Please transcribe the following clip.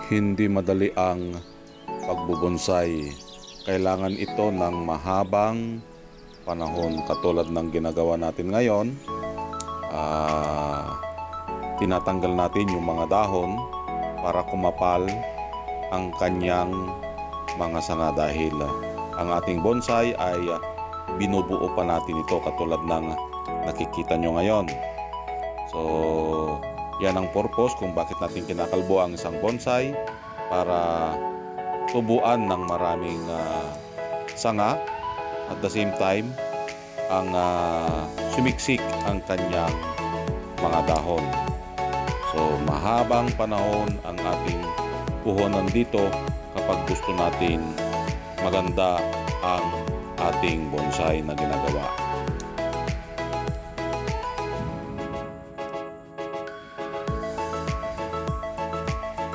Hindi madali ang pagbubonsai. Kailangan ito ng mahabang panahon katulad ng ginagawa natin ngayon. Tinatanggal natin yung mga dahon para kumapal ang kanyang mga sanga dahil ang ating bonsai ay binubuo pa natin ito katulad ng nakikita nyo ngayon. So yan ang purpose kung bakit natin kinakalbo ang isang bonsai, para tubuan ng maraming sanga at the same time ang sumiksik ang kanyang mga dahon. So mahabang panahon ang ating puhunan dito kapag gusto natin maganda ang ating bonsai na ginagawa.